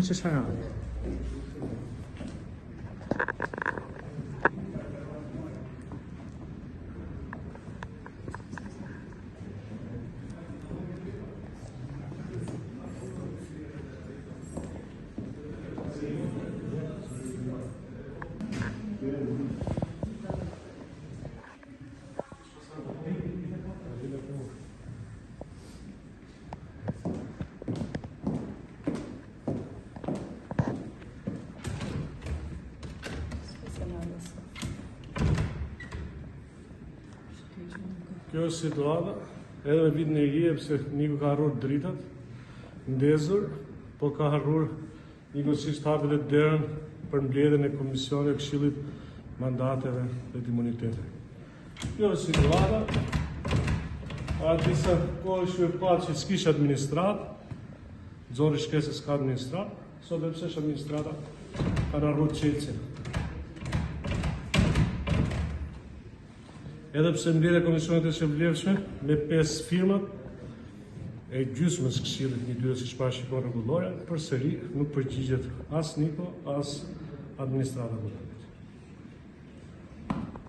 Qesharani. Kjo është situata, edhe me vitin e ri, pse Niko ka harruar dritat, ndezur, po ka harruar njëkohësisht hapet dhe derën për mbledhjen e Komisionit të Këshillit Mandateve dhe Imuniteteve. Kjo është situata, disa kohë shqyrpat që s'kish administrat, zori shkese s'ka administrat, sot dhe pse administrata ka harruar qelësin. Edhe pse mbledhja e Komisionit të Shërbëlefshme me 5 firmat e gjysmës Këshillit 1-2 siç parashikon rregullorja, përsëri nuk përgjigjet as Niko as administrata.